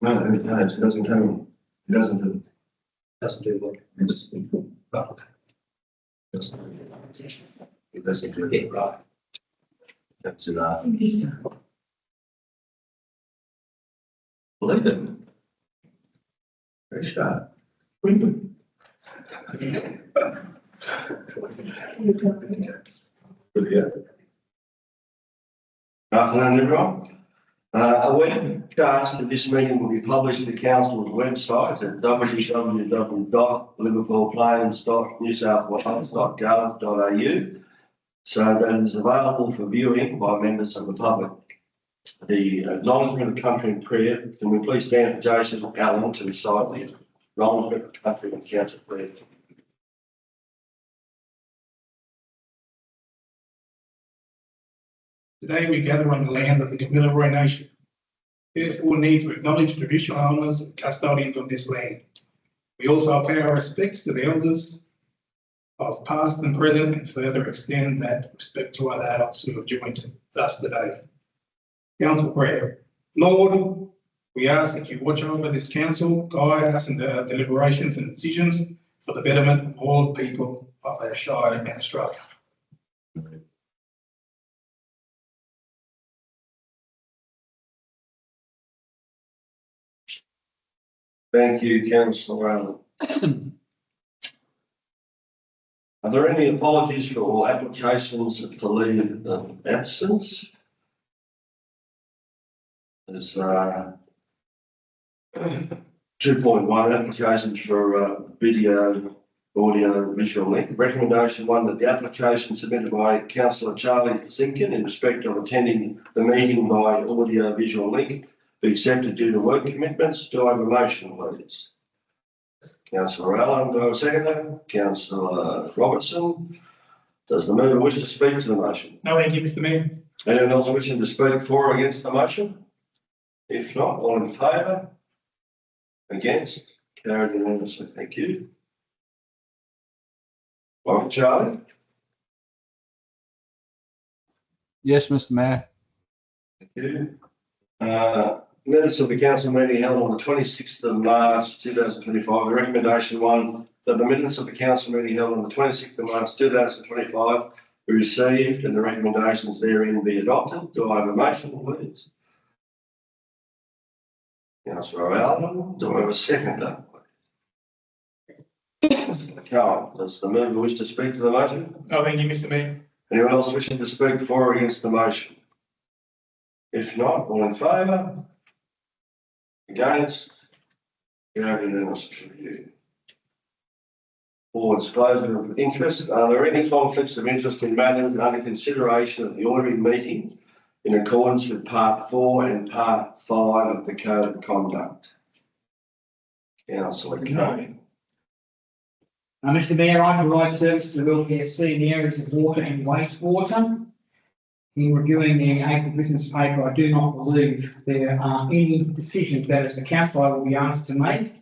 No, it doesn't come. It doesn't do it. Doesn't do what? It's, oh, it doesn't do it. Right. That's it. Believe it. Very sharp. Good, yeah. Afternoon, everyone. A webcast of this meeting will be published to the council's website at www.liverpoolplains.newsouthwales.gov.au, so that it is available for viewing by members of the public. The acknowledgement of country and prayer. Can we please stand for Jason Allen to recite the acknowledgement of country and council prayer? Today we gather on the land of the Kamilaroi Nation. Therefore need to acknowledge traditional owners and custodians of this land. We also pay our respects to the elders of past and present, and further extend that respect to other adults who have joined us today. Council prayer. Lord, we ask that you watch over this council, guide us in the deliberations and decisions for the betterment of all the people of our Shire and Australia. Thank you, Councillor Allen. Are there any apologies for all applications for leave of absence? There's 2.1 applications for video, audio, visual link. Recommendation 1 that the application submitted by Councillor Charlie Simkin in respect of attending the meeting by audio visual link be accepted due to work commitments. Do I have a motion, please? Councillor Allen, do I have a seconder? Councillor Robertson. Does the mover wish to speak to the motion? No, thank you, Mr. Mayor. Anyone else wishing to speak for or against the motion? If not, all in favour? Against? Carried unanimously. Thank you. All right, Charlie? Yes, Mr. Mayor. Thank you. Minutes of the council meeting held on the 26th of March 2025. The recommendation 1 that the minutes of the council meeting held on the 26th of March 2025 be received and the recommendations therein be adopted. Do I have a motion, please? Councillor Allen, do I have a seconder? Carl, does the mover wish to speak to the motion? No, thank you, Mr. Mayor. Anyone else wishing to speak for or against the motion? If not, all in favour? Against? Carried unanimously. For disclosure of interest, are there any conflicts of interest in matters under consideration at the ordinary meeting in accordance with Part 4 and Part 5 of the Code of Conduct? Councillor Kane. Mr. Mayor, I provide service to the welfare scheme in the areas of water and wastewater. In reviewing the April business paper, I do not believe there are any decisions that as a council I will be asked to make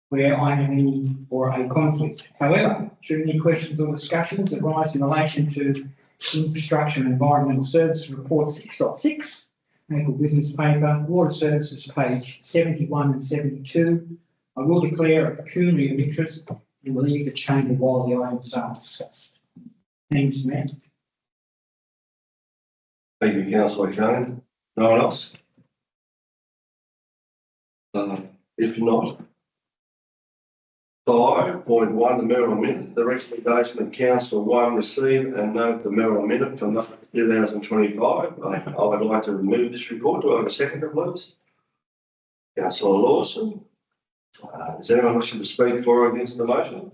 where I have any or a conflict. However, should any questions or discussions arise in relation to infrastructure and environmental services report 6.6, April business paper, water services page 71 and 72, I will declare a pecuniary of interest and will leave the chamber while the items are discussed. Thanks, Matt. Thank you, Councillor Kane. No one else? If not, 5.1, the Merrill Minute. The recommendation of Council 1 receive and note the Merrill Minute from 2025. I would like to remove this report. Do I have a seconder, please? Councillor Lawson. Is anyone wishing to speak for or against the motion?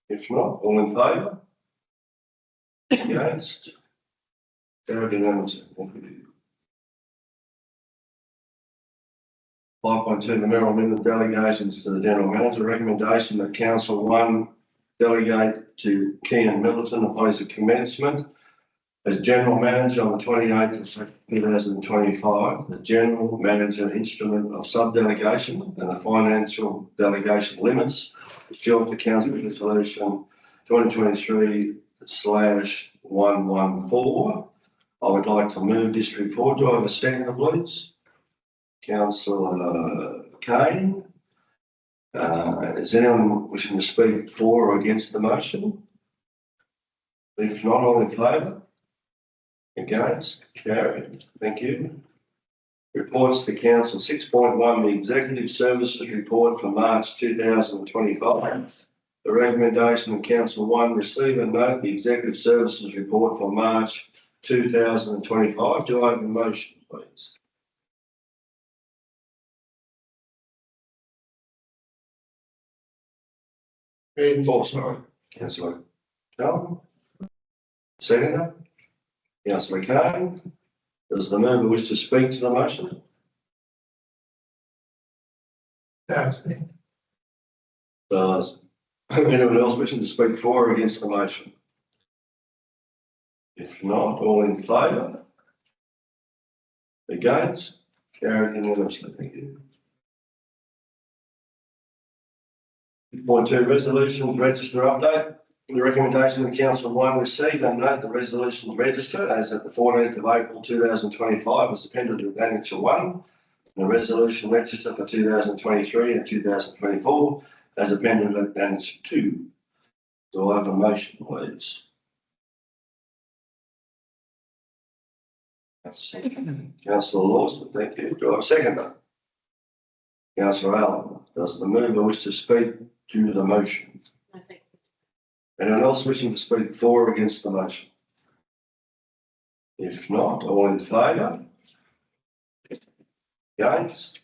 If not, all in favour? Against? Carried unanimously. Thank you. 5.2, the Merrill Minute delegations to the General Manager. Recommendation that Council 1 delegate to Kean Middleton upon his commencement as General Manager on the 28th of 2025, the General Manager instrument of sub-delegation and the financial delegation limits pursuant to Council Resolution 2023/114. I would like to move this report. Do I have a seconder, please? Councillor Kane. Is anyone wishing to speak for or against the motion? If not, all in favour? Against? Carried. Thank you. Reports to Council 6.1, the Executive Services Report for March 2025. The recommendation of Council 1, receive and note the Executive Services Report for March 2025. Do I have a motion, please? Oh, sorry, Councillor Cullen. Seconder? Councillor Kane. Does the member wish to speak to the motion? Does anyone else wishing to speak for or against the motion? If not, all in favour? Against? Carried unanimously. Thank you. 2.2 resolutions register update. The recommendation of Council 1, receive and note the resolutions register as at the 14th of April 2025 as appended with Annexure 1. The resolution register for 2023 and 2024 as appended with Annexure 2. Do I have a motion, please? Councillor Lawson, thank you. Do I have a seconder? Councillor Allen, does the mover wish to speak to the motion? No, thank you. Anyone else wishing to speak for or against the motion? If not, all in favour? Against?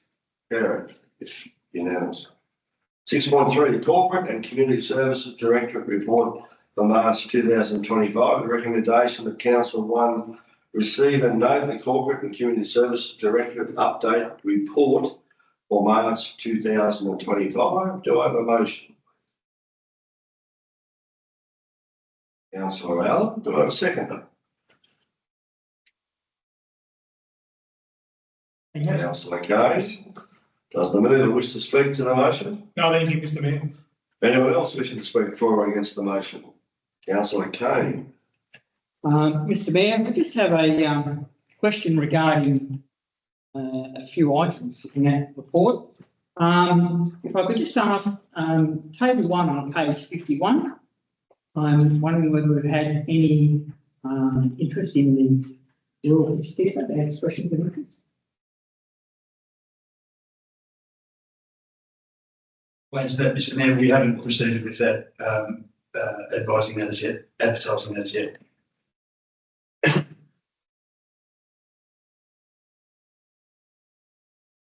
Carried. Unanimous. 6.3, Corporate and Community Services Directorate Report for March 2025. The recommendation of Council 1, receive and note the Corporate and Community Services Directorate Update Report for March 2025. Do I have a motion? Councillor Allen, do I have a seconder? Councillor Kane, does the mover wish to speak to the motion? No, thank you, Mr Mayor. Anyone else wishing to speak for or against the motion? Councillor Kane. Mr Mayor, I just have a question regarding a few items in that report. If I could just ask, table 1 on page 51, I'm wondering whether we've had any interest in the rural theatre, the expressions of interest. Well, that, Mr Mayor, we haven't proceeded with that advertising that as yet.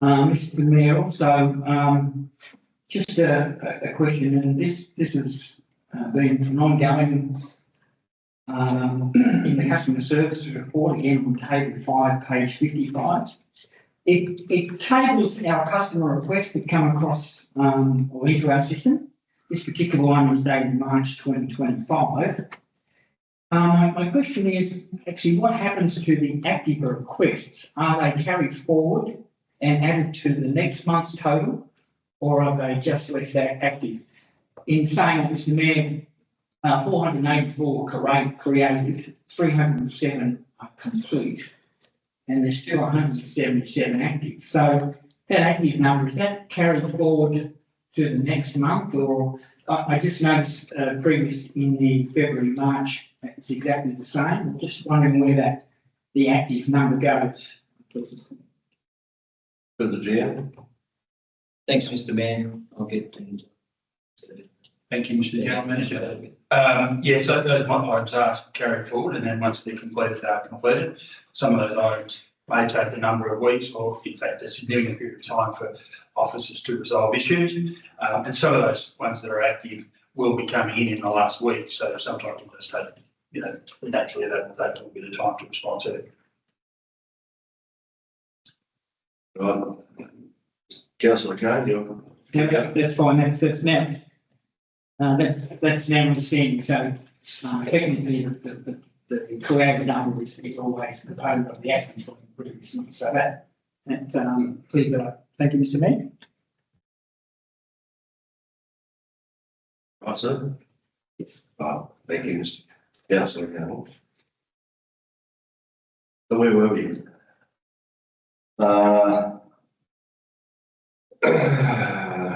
Mr Mayor, also just a question, and this has been an ongoing in the customer services report, again on table 5, page 55. It tables our customer requests that come across or into our system. This particular one is dated March 2025. My question is actually what happens to the active requests? Are they carried forward and added to the next month's total, or are they just left active? In saying that, Mr Mayor, 484 created, 307 are complete, and there's still 177 active. So that active number, is that carried forward to the next month, or I just noticed previous in the February, March, it's exactly the same. I'm just wondering where the active number goes. To the GM. Thanks, Mr Mayor. I'll get to. Thank you, Mr General Manager. So those items are carried forward, and then once they're completed, they are completed. Some of those items may take a number of weeks, or in fact a significant period of time for officers to resolve issues. And some of those ones that are active will be coming in the last week. So sometimes it does take, naturally that will take a bit of time to respond to. Right. Councillor Kane, you're. No, that's fine. That's now. That's now understanding. So technically, the created number is always the component of the active from the previous month. So that clears that up. Thank you, Mr Mayor. Right, sir. Yes. Thank you, Mr. Councillor Kane. So where were we?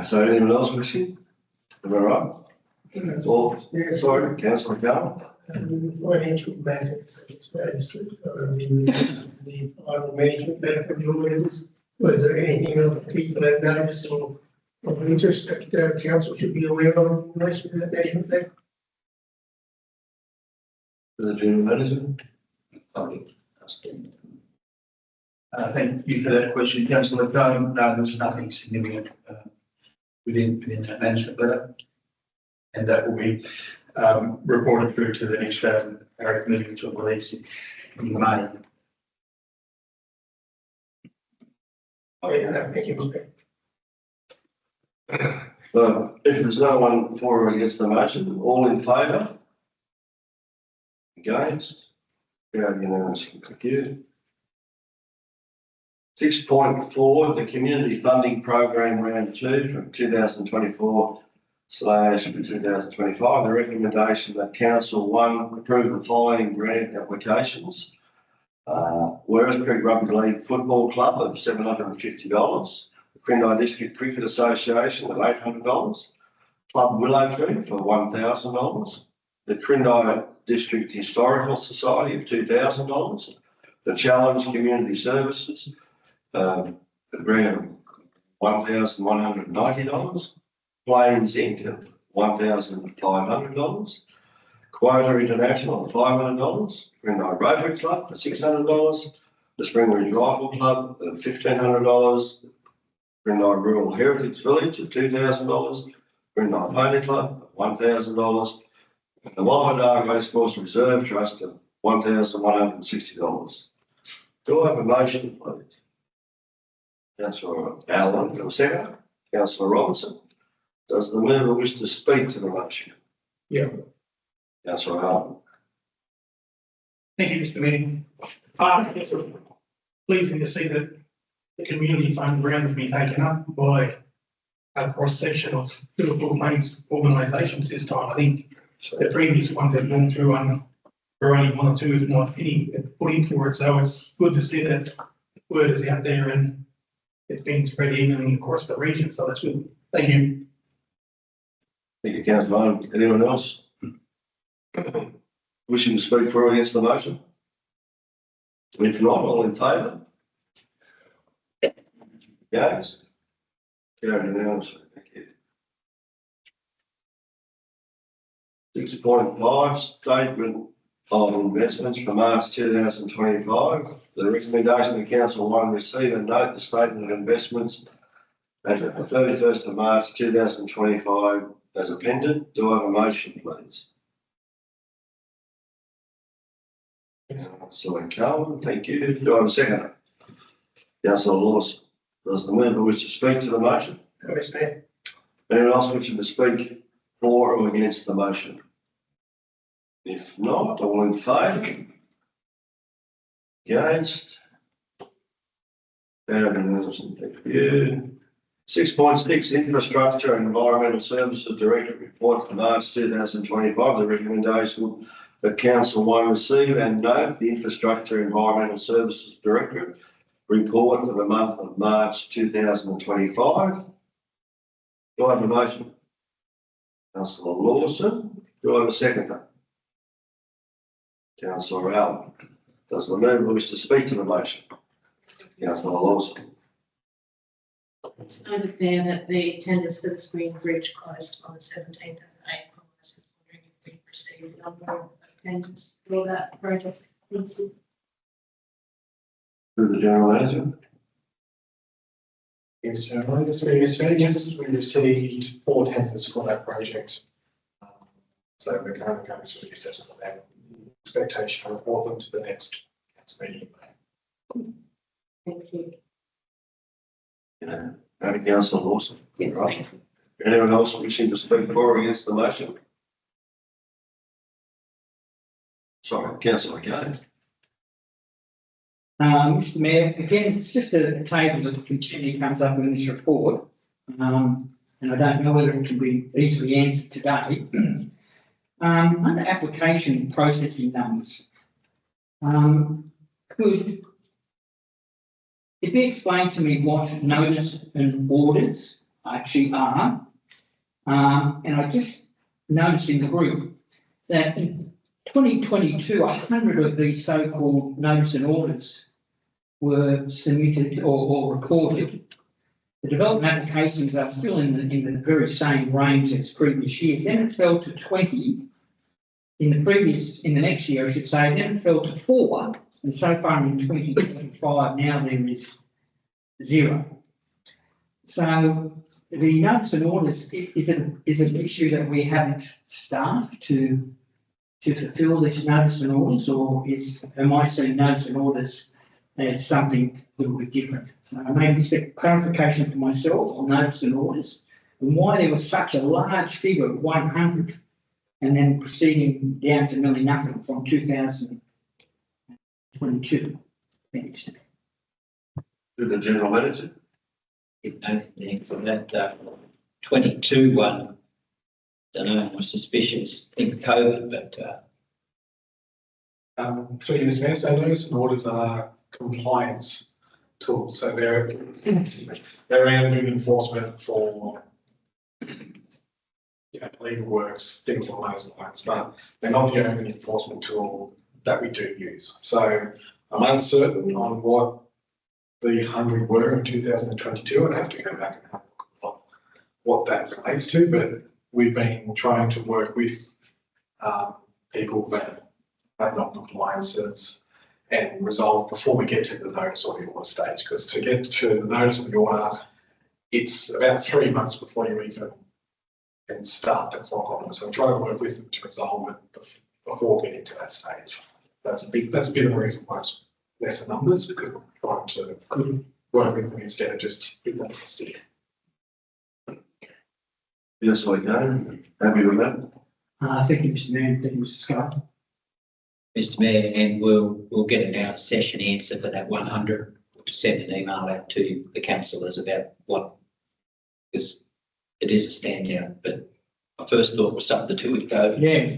So anyone else wishing? Am I right? Or, sorry, councillor Carroll? Financial matters, the final management matter of your members. Was there anything other people have noticed or of interest that the council should be aware of in relation to that management matter? The general manager? Thank you for that question, councillor Cone. No, there's nothing significant within that management letter. And that will be reported through to the next area committee, which I believe is in May. Thank you. If there's no one for or against the motion, all in favour? Against? Carried unanimously. Thank you. 6.4, the Community Funding Program Round 2 from 2024/2025. The recommendation that Council 1 approve the following grant applications. Werris Creek Rugby League Football Club of $750. The Crindai District Cricket Association of $800. Club Willow Tree for $1,000. The Crindai District Historical Society of $2,000. The Challenge Community Services, the grant of $1,190. Plains Inc. of $1,500. Quota International of $500. Crindai Rotary Club for $600. The Spring Ridge Rifle Club of $1,500. Crindai Rural Heritage Village of $2,000. Crindai Pony Club of $1,000. The Walladar Racecourse Reserve Trust of $1,160. Do I have a motion, please? Councillor Allen, for a second. Councillor Robinson. Does the member wish to speak to the motion? Yeah. Councillor Allen. Thank you, Mr. Mayor. It's pleasing to see that the community fund grant has been taken up by a cross section of Liverpool Plains organisations this time. I think the previous ones have gone through for only one or two, if not any, put in for it. So it's good to see that the word is out there and it's been spread evenly across the region. So that's good. Thank you. Thank you, Councillor Allen. Anyone else wishing to speak for or against the motion? If not, all in favour? Against? Carried unanimously. Thank you. 6.5, Statement of Investments for March 2025. The recommendation of Council 1 receive and note the statement of investments as of the 31st of March 2025 as appended. Do I have a motion, please? Councillor Cowan, thank you. Do I have a second? Councillor Lawson. Does the member wish to speak to the motion? Yes, Mayor. Anyone else wishing to speak for or against the motion? If not, all in favour? Against? Carried unanimously. Thank you. 6.6, Infrastructure and Environmental Services Directorate Report for March 2025. The recommendation that Council 1 receive and note the Infrastructure and Environmental Services Directorate report for the month of March 2025. Do I have a motion? Councillor Lawson. Do I have a seconder? Councillor Allen. Does the member wish to speak to the motion? Councillor Lawson. It's noted there that the tenders for the Spring Bridge closed on the 17th of April. I was just wondering if we received a number of tenders for that project. Thank you. Through the General Manager. Yes, General. Yes, we received 4 tenders for that project. So we're currently going through the assessment of that. Expectation to report them to the next council meeting. Thank you. Yeah. Councillor Lawson. Yes, Right. thank you. Anyone else wishing to speak for or against the motion? Sorry, Councillor Gay. Mr. Mayor, again, it's just a table that continually comes up in this report. And I don't know whether it can be easily answered today. Under application processing numbers, could it be explained to me what notice and orders actually are? And I just noticed in the group that in 2022, 100 of these so-called notice and orders were submitted or recorded. The development applications are still in the very same range as previous years. Then it fell to 20 in the next year, I should say. Then it fell to 4, and so far in 2025 now there is 0. So the notice and orders is an issue that we haven't staffed to fulfil this notice and orders, or am I seeing notice and orders as something a little bit different? So maybe just a clarification for myself on notice and orders and why there was such a large figure of 100 and then proceeding down to nearly nothing from 2022. Thanks. To the general manager. Thanks on that 22 one. Don't know, I'm suspicious in COVID, but Through you, Mr. Mayor, so notice and orders are compliance tools, so they're around doing enforcement for legal works, things along those lines, but they're not the only enforcement tool that we do use. So I'm uncertain on what the 100 were in 2022. I'd have to go back and have a look at what that relates to, but we've been trying to work with people that have non-compliances and resolve before we get to the notice or the order stage, because to get to the notice of the order, it's about 3 months before you even can start the clock on them. So I'm trying to work with them to resolve it before getting to that stage. That's a bit of the reason why it's lesser numbers, because we're trying to work with them instead of just hit them stick. Yes, we go. Happy with that? Thank you, Mr. Mayor. Thank you, Mr. Scott. Mr. Mayor, and we'll get an out of session answer for that 100, to send an email out to the councillors about what, because it is a standout, but my first thought was something to do with COVID. Yeah.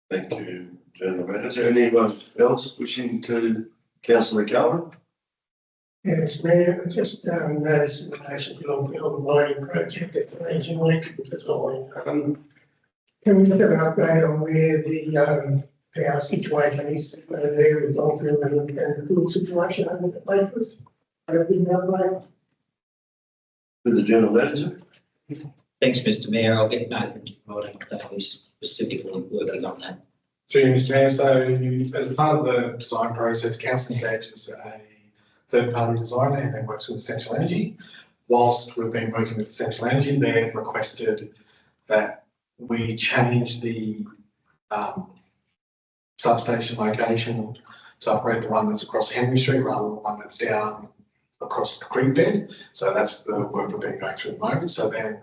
Thank you, General Manager. Anyone else wishing to? Councillor Calvin? Yes, Mayor, I just noticed in relation to the lighting project at the Legion Electrical Design. Can we just have an update on where the power situation is there with Longfield and the pool situation over the Lakewood? Have a big update? To the General Manager? Thanks, Mr. Mayor. I'll get Nathan to provide an update. He's specifically working on that. Through you, Mr. Mayor, so as part of the design process, council engages a third-party designer and then works with Essential Energy. Whilst we've been working with Essential Energy, they've requested that we change the substation location to upgrade the one that's across Henry Street rather than the one that's down across the creek bed. So that's the work we've been going through at the moment. So then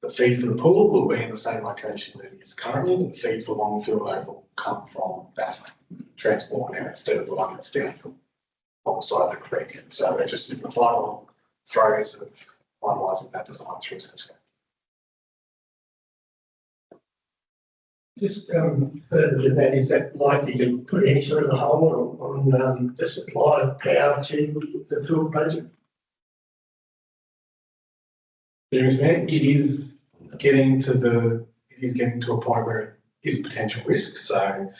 the feed for the pool will be in the same location that it is currently, and the feed for Longfield will come from that transport now instead of the one that's down alongside the creek. So we're just in the final throes of finalising that design through Essential. Just further to that, is that likely to put any sort of a hold on the supply of power to the pool budget? There is, man, it is getting to a point where it is a potential risk. So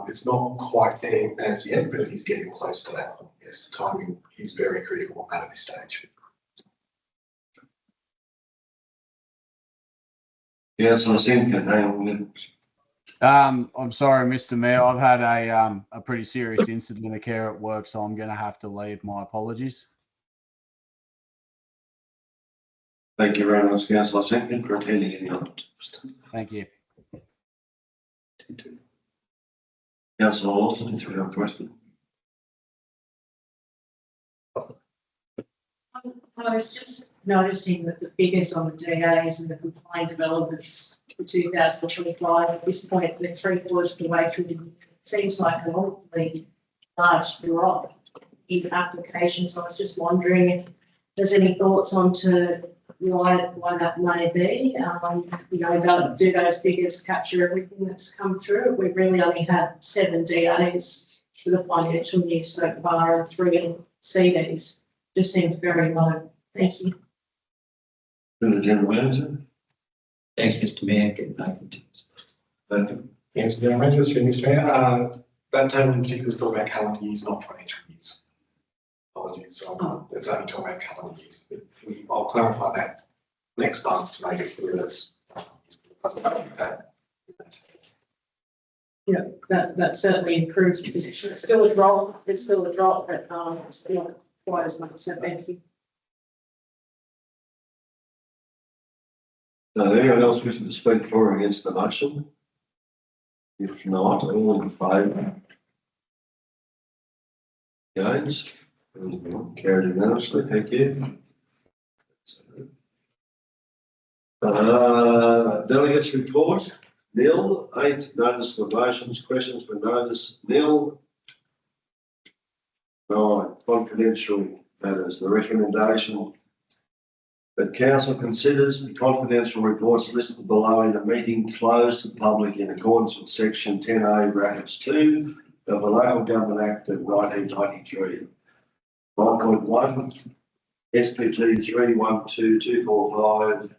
it's not quite there as yet, but it is getting close to that. Yes, timing is very critical at this stage. Yes, I think that I'm sorry, Mr. Mayor. I've had a pretty serious incident occur at work, so I'm going to have to leave. My apologies. Thank you very much, Councillor Simpkin, for attending any other. Thank you. Councillor Lawson, if you have a question. I was just noticing that the figures on the DAs and the complaint developments for 2025, at this point, they're 3/4 of the way through. It seems like an awfully large drop in applications. I was just wondering if there's any thoughts onto why that may be. Do those figures capture everything that's come through? We really only had 7 DAs for the financial year so far, and 3 CDs. Just seems very low. Thank you. To the general manager. Thanks, Mr Mayor. Get Nathan to Nathan. Thanks, General Manager, through Mr Mayor. That table in particular is talking about calendar years, not financial years. Apologies, so it's only talking about calendar years. I'll clarify that next month to make it clear that's that. That certainly improves the position. It's still a drop, but it's still not quite as much, so thank you. Anyone else wishing to speak for or against the motion? If not, all in favour? Against? Carried unanimously, thank you. Delegates report, nil. 8, notice of motions, questions for notice, nil. 9, confidential matters. The recommendation that council considers the confidential reports listed below in a meeting closed to the public in accordance with section 10A brackets 2 of the Local Government Act of 1993. 9.1, SPG 312245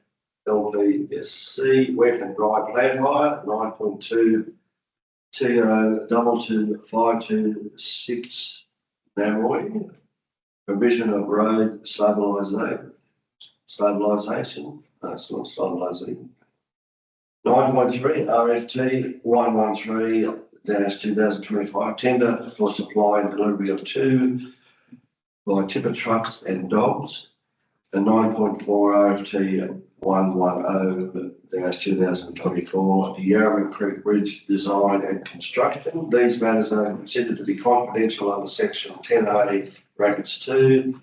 LPSC, wet and dry plant hire. 9.2, TO 22526 Namoy, provision of road stabilisation. It's not stabilising. 9.3, RFT 113-2025 tender for supply and delivery of 2 by tipper trucks and dogs. And 9.4, RFT 110-2024 the Yarra Creek Bridge design and construction. These matters are considered to be confidential under section 10A brackets 2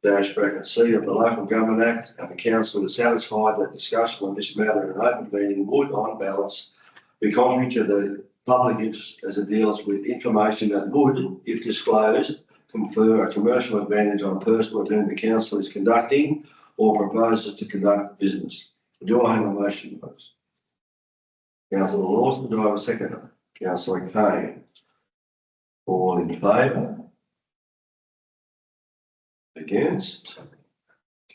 bracket C of the Local Government Act, and the council is satisfied that discussion on this matter in an open meeting would, on balance, be contrary to the public interest as it deals with information that would, if disclosed, confer a commercial advantage on a person with whom the council is conducting or proposes to conduct business. Do I have a motion, please? Councillor Lawson, do I have a seconder? Councillor Kane. All in favour? Against?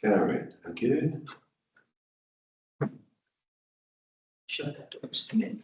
Carried. Thank you. show that to Mr Mayor.